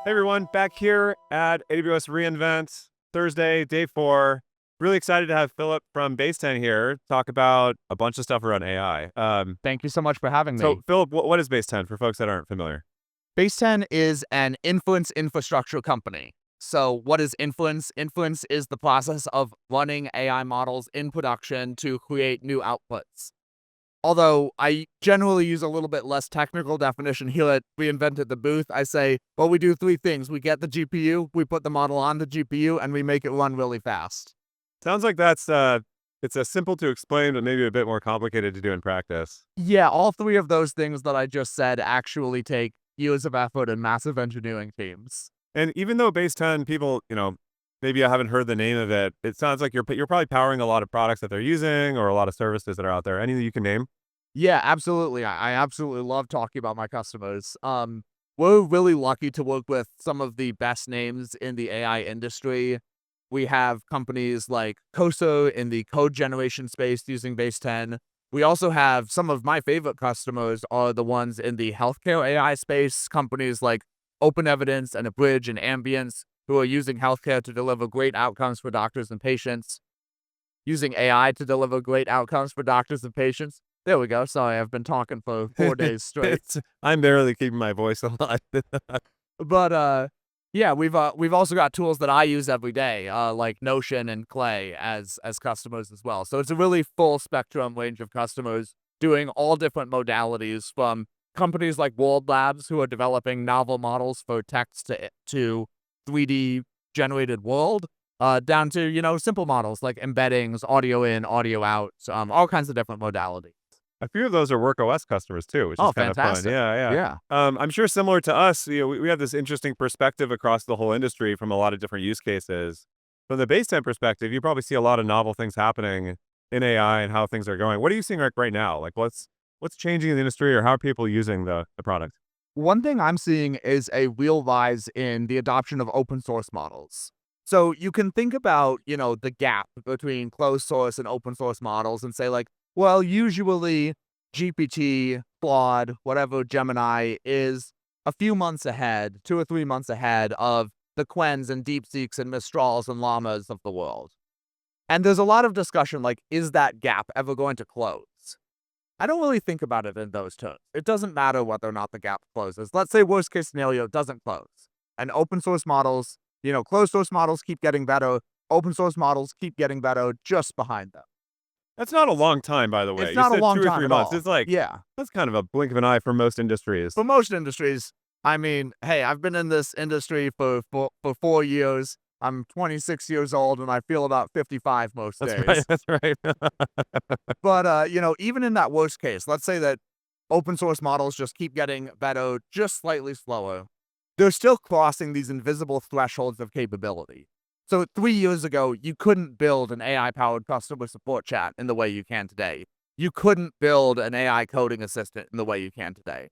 Hey everyone, back here at AWS reInvent, Thursday, day 4. Really excited to have Philip from Baseten here talk about a bunch of stuff around AI. Thank you so much for having So me. Philip, what is Baseten for folks that aren't familiar? Baseten is an inference infrastructure company. So what is inference? Inference is the process of running AI models in production to create new outputs. Although I generally use a little bit less technical definition here at Reinvented the Booth, I say, well, we do three things. We get the GPU, we put the model on the GPU, and we make it run really fast. Sounds like that's it's a simple to explain, but maybe a bit more complicated to do in practice. Yeah, all three of those things that I just said actually take years of effort and massive engineering teams. And even though Baseten people, maybe I haven't heard the name of it, it sounds like you're probably powering a lot of products that they're using or a lot of services that are out there. Any that you can name? Yeah, absolutely. I absolutely love talking about my customers. We're really lucky to work with some of the best names in the AI industry. We have companies like Koso in the code generation space using Base 10. We also have some of my favorite customers are the ones in the healthcare AI space, companies like Open Evidence and Abridge and Ambience, who are using healthcare to deliver great outcomes for doctors and patients, using AI to deliver great outcomes for doctors and patients. There we go. Sorry, I've been talking for 4 days straight. I'm barely keeping my voice alive. But yeah, we've also got tools that I use every day, like Notion and Clay as customers as well. So it's a really full spectrum range of customers doing all different modalities, from companies like World Labs, who are developing novel models for text to 3D generated world, down to simple models like embeddings, audio in, audio out, all kinds of different modalities. A few of those are WorkOS customers too, which is Oh, kind of fun. fantastic! Yeah, yeah. Yeah. I'm sure similar to us, we have this interesting perspective across the whole industry from a lot of different use cases. From the Basecamp perspective, you probably see a lot of novel things happening in AI and how things are going. What are you seeing right now? Like what's changing in the industry, or how are people using the product? One thing I'm seeing is a real rise in the adoption of open source models. So you can think about, the gap between closed source and open source models and say, like, well, usually GPT, Claude, whatever, Gemini is a few months ahead, 2 or 3 months ahead of the Quens and DeepSeeks and Mistrals and Llamas of the world. And there's a lot of discussion like, is that gap ever going to close? I don't really think about it in those terms. It doesn't matter whether or not the gap closes. Let's say worst case scenario doesn't close. And open source models, closed source models keep getting better. Open source models keep getting better just behind them. That's not a long time, by the way. It's You not a said long two or time three at months. all. It's like Yeah. that's kind of a blink of an eye for most industries. For most industries, I mean, hey, I've been in this industry for 4 years. I'm 26 years old and I feel about 55 most That's right. days. That's right. But even in that worst case, let's say that open source models just keep getting better, just slightly slower. They're still crossing these invisible thresholds of capability. So 3 years ago, you couldn't build an AI-powered customer support chat in the way you can today. You couldn't build an AI coding assistant in the way you can today.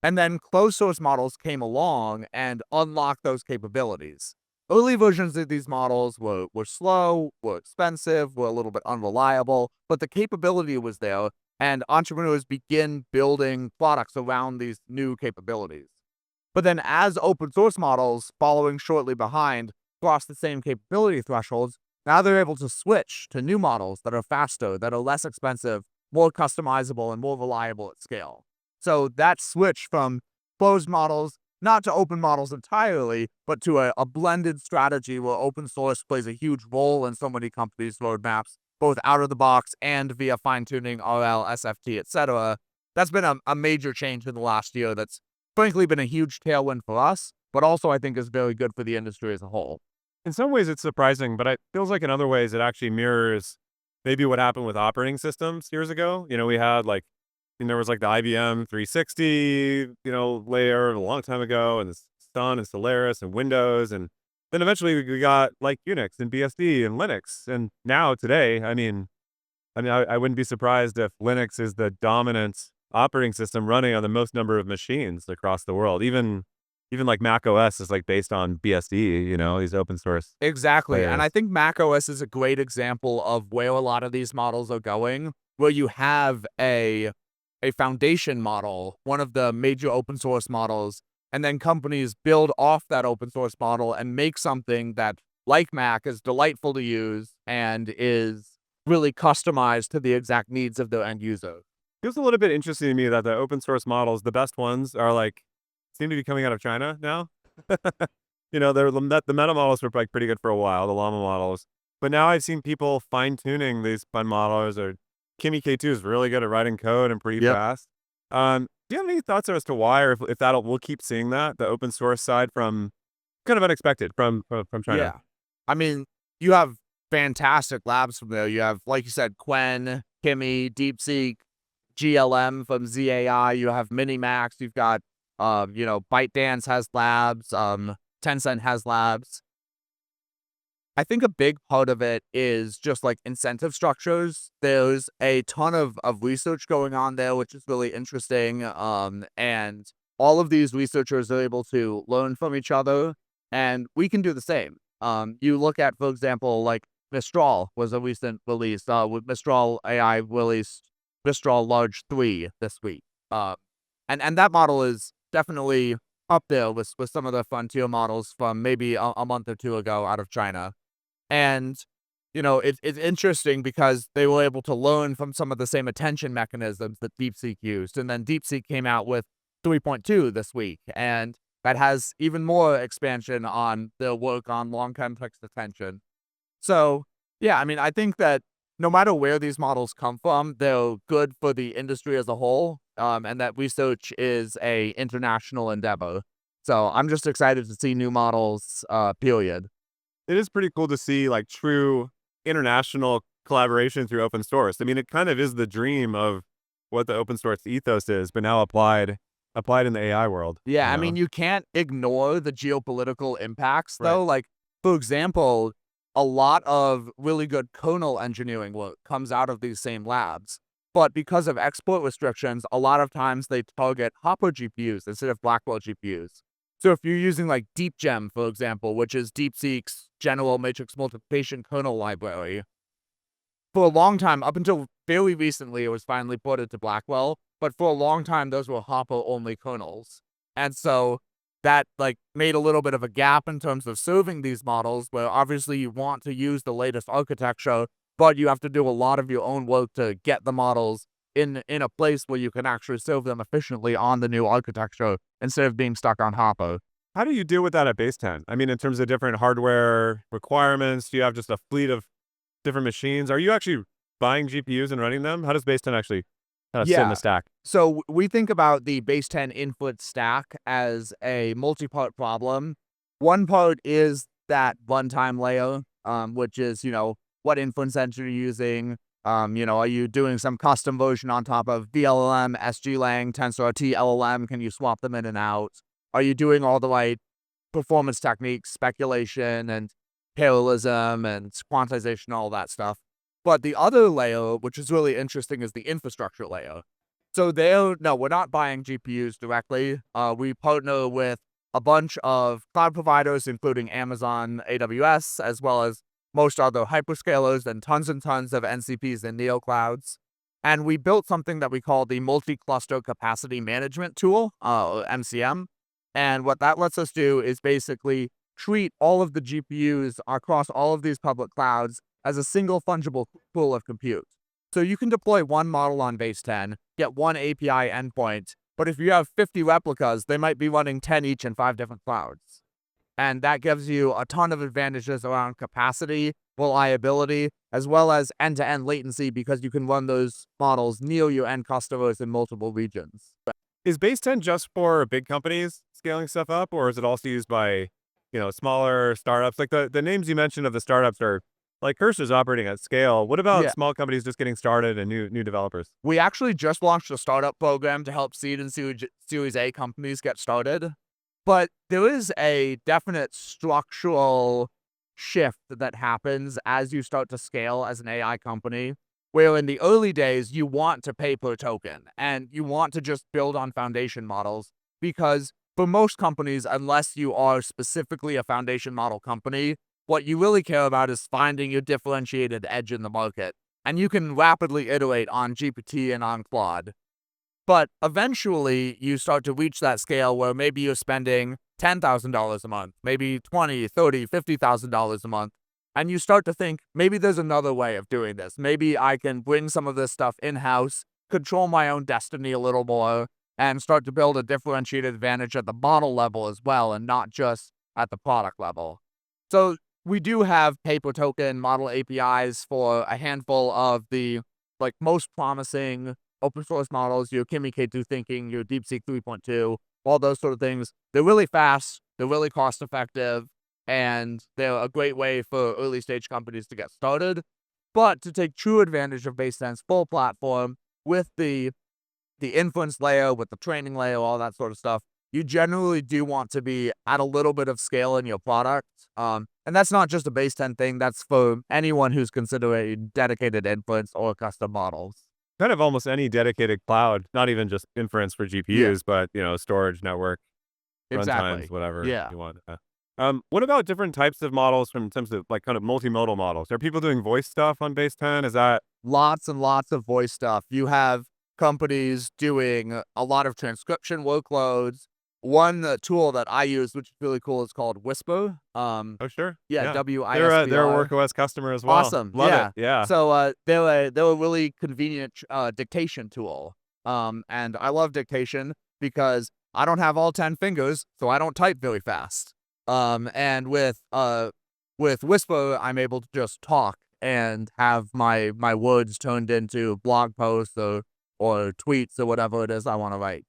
And then closed source models came along and unlocked those capabilities. Early versions of these models were slow, were expensive, were a little bit unreliable, but the capability was there, and entrepreneurs begin building products around these new capabilities. But then as open source models following shortly behind cross the same capability thresholds, now they're able to switch to new models that are faster, that are less expensive, more customizable, and more reliable at scale. So that switch from closed models, not to open models entirely, but to a blended strategy where open source plays a huge role in so many companies' roadmaps, both out of the box and via fine-tuning, RL, SFT, etc. That's been a major change in the last year that's frankly been a huge tailwind for us, but also I think is very good for the industry as a whole. In some ways, it's surprising, but it feels like in other ways, it actually mirrors maybe what happened with operating systems years ago. We had there was like the IBM 360, layer a long time ago, and the Sun and Solaris and Windows, and then eventually we got like Unix and BSD and Linux, and now today, I wouldn't be surprised if Linux is the dominant operating system running on the most number of machines across the world. Even like Mac OS is like based on BSD, these open source Exactly. And I layers. think macOS is a great example of where a lot of these models are going, where you have a foundation model, one of the major open source models, and then companies build off that open source model and make something that, like Mac, is delightful to use and is really customized to the exact needs of the end user. Feels a little bit interesting to me that the open source models, the best ones, are like seem to be coming out of China now. The meta models were like pretty good for a while, the llama models, but now I've seen people fine tuning these fun models. Or Kimi K2 is really good at writing code and pretty Yep. fast. Do you have any thoughts as to why, or if that'll we'll keep seeing that the open source side from kind of unexpected from China? Yeah. I mean, you have fantastic labs from there. You have, like you said, Quen, Kimi, DeepSeek, GLM from ZAI. You have Minimax. You've got, ByteDance has labs. Tencent has labs. I think a big part of it is just like incentive structures. There's a ton of research going on there, which is really interesting. And all of these researchers are able to learn from each other, and we can do the same. You look at, for example, like Mistral was a recent release. With Mistral AI released Mistral Large 3 this week. And that model is definitely up there with some of the frontier models from maybe a month or two ago out of China. And, it's interesting because they were able to learn from some of the same attention mechanisms that DeepSeek used. And then DeepSeek came out with 3.2 this week, and that has even more expansion on their work on long context attention. So, yeah, I mean, I think that no matter where these models come from, they're good for the industry as a whole, and that research is a international endeavor. So I'm just excited to see new models, period. It is pretty cool to see like true international collaboration through open source. I mean, it kind of is the dream of what the open source ethos is, but now applied in the AI world, Yeah, I mean, you can't ignore the geopolitical impacts, Right. though. Like, for example, a lot of really good kernel engineering work comes out of these same labs. But because of export restrictions, a lot of times they target Hopper GPUs instead of Blackwell GPUs. So if you're using like DeepGem, for example, which is DeepSeek's general matrix multiplication kernel library, for a long time, up until fairly recently, it was finally ported to Blackwell, but for a long time, those were Hopper-only kernels. And so that, like, made a little bit of a gap in terms of serving these models, where obviously you want to use the latest architecture, but you have to do a lot of your own work to get the models in a place where you can actually serve them efficiently on the new architecture instead of being stuck on Hopper. How do you deal with that at Baseten? I mean, in terms of different hardware requirements, do you have just a fleet of different machines? Are you actually buying GPUs and running them? How does Baseten actually kind of sit in the Yeah. stack? So we think about the base 10 input stack as a multi-part problem. One part is that runtime layer, which is, what inference engine you're using. Are you doing some custom version on top of VLLM, SGLang, TensorRT, LLM? Can you swap them in and out? Are you doing all the right performance techniques, speculation, and parallelism, and quantization, all that stuff? But the other layer, which is really interesting, is the infrastructure layer. So there, no, we're not buying GPUs directly. We partner with a bunch of cloud providers, including Amazon, AWS, as well as most other hyperscalers and tons of NCPs and neoclouds. And we built something that we call the multi-cluster capacity management tool, or MCM. And what that lets us do is basically treat all of the GPUs across all of these public clouds as a single fungible pool of compute. So you can deploy one model on base 10, get one API endpoint, but if you have 50 replicas, they might be running 10 each in 5 different clouds. And that gives you a ton of advantages around capacity, reliability, as well as end-to-end latency, because you can run those models near your end customers in multiple regions. Is Baseten just for big companies scaling stuff up, or is it also used by, smaller startups? Like the names you mentioned of the startups are like Cursor's operating at scale. What about Yeah. small companies just getting started and new developers? We actually just launched a startup program to help seed and Series A companies get started. But there is a definite structural shift that happens as you start to scale as an AI company, where in the early days, you want to pay per token and you want to just build on foundation models, because for most companies, unless you are specifically a foundation model company, what you really care about is finding your differentiated edge in the market. And you can rapidly iterate on GPT and on Claude. But eventually, you start to reach that scale where maybe you're spending $10,000 a month, maybe 20, 30, $50,000 a month. And you start to think, maybe there's another way of doing this. Maybe I can bring some of this stuff in-house, control my own destiny a little more, and start to build a differentiated advantage at the model level as well, and not just at the product level. So we do have paper token model APIs for a handful of the most promising open source models, your Kimi K2 thinking, your DeepSeek 3.2, all those sort of things. They're really fast, they're really cost effective, and they're a great way for early stage companies to get started. But to take true advantage of Baseten's full platform with the inference layer, with the training layer, all that sort of stuff, you generally do want to be at a little bit of scale in your product. And that's not just a Baseten thing, that's for anyone who's considering dedicated inference or custom models. Kind of almost any dedicated cloud, not even just inference for Yeah, GPUs, but, storage, network, runtimes, exactly. whatever Yeah. you want. What about different types of models from in terms of, like, kind of multimodal models? Are people doing voice stuff on Base 10? Is that Lots and lots of voice stuff. You have companies doing a lot of transcription workloads. One tool that I use, which is really cool, is called Whisper. Oh, sure. Yeah, Yeah. They're a WISPR. WorkOS customer as well. Awesome. Love it. Yeah. Yeah. So they're a really convenient dictation tool. And I love dictation because I don't have all 10 fingers, so I don't type very fast. And with Whisper, I'm able to just talk and have my words turned into blog posts or tweets or whatever it is I want to write.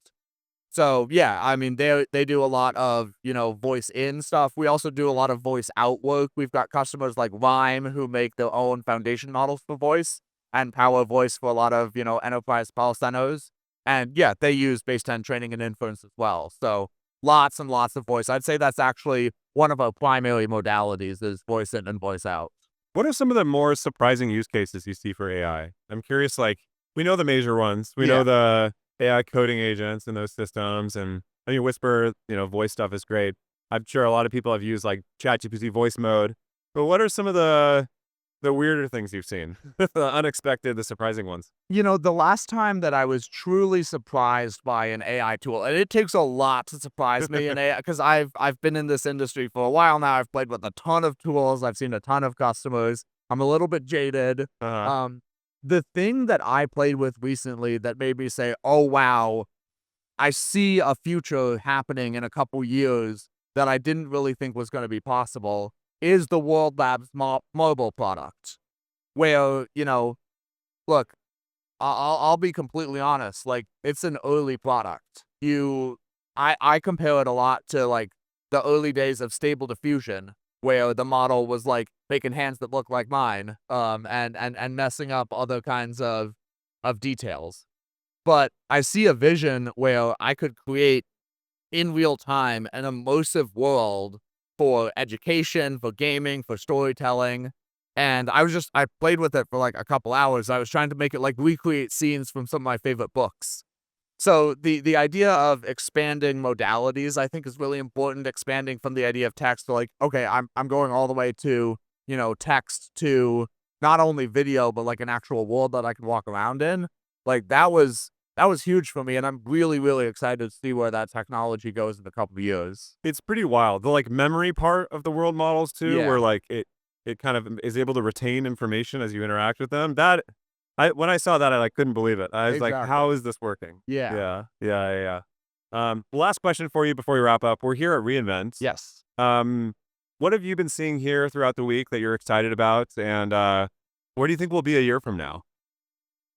So yeah, I mean they do a lot of, voice in stuff. We also do a lot of voice out work. We've got customers like Rhyme who make their own foundation models for voice and power voice for a lot of, enterprise call centers. And yeah, they use base 10 training and inference as well. So lots and lots of voice. I'd say that's actually one of our primary modalities is voice in and voice out. What are some of the more surprising use cases you see for AI? I'm curious, like, we know the major ones. We know Yeah. the AI coding agents in those systems, and I mean, Whisper, voice stuff is great. I'm sure a lot of people have used like ChatGPT voice mode. But what are some of the weirder things you've seen? The unexpected, the surprising ones. The last time that I was truly surprised by an AI tool, and it takes a lot to surprise me in AI, because I've been in this industry for a while now. I've played with a ton of tools. I've seen a ton of customers. I'm a little bit jaded. Uh-huh. The thing that I played with recently that made me say, "Oh wow, I see a future happening in a couple years that I didn't really think was going to be possible," is the World Labs mobile product, where look, I'll be completely honest. Like, it's an early product. I compare it a lot to like the early days of Stable Diffusion, where the model was like making hands that look like mine, and messing up other kinds of details. But I see a vision where I could create in real time an immersive world for education, for gaming, for storytelling. And I played with it for like a couple hours. I was trying to make it like recreate scenes from some of my favorite books. So the idea of expanding modalities, I think, is really important. Expanding from the idea of text to like, okay, I'm going all the way to, text to not only video, but like an actual world that I can walk around in. Like that was huge for me, and I'm really, really excited to see where that technology goes in a couple of years. It's pretty wild. The like memory part of the world models too, where Yeah, like it kind of is able to retain information as you interact with them. That I when I saw that, I like couldn't believe it. I was like, exactly. how is this working? Yeah. Yeah, yeah, yeah. Last question for you before we wrap up. We're here at reInvent. Yes. Um, what have you been seeing here throughout the week that you're excited about, and where do you think we'll be a year from now?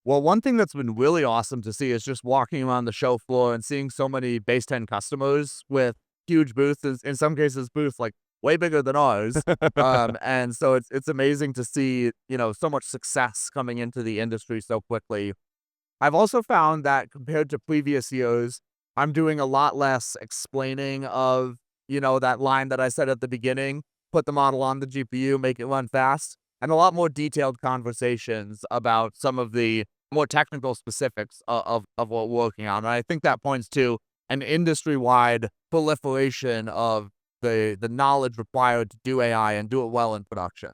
Well, one thing that's been really awesome to see is just walking around the show floor and seeing so many Base 10 customers with huge booths, in some cases booths like way bigger than ours. And so it's amazing to see, so much success coming into the industry so quickly. I've also found that compared to previous years, I'm doing a lot less explaining of, that line that I said at the beginning, put the model on the GPU, make it run fast, and a lot more detailed conversations about some of the more technical specifics of what we're working on. And I think that points to an industry-wide proliferation of the knowledge required to do AI and do it well in production.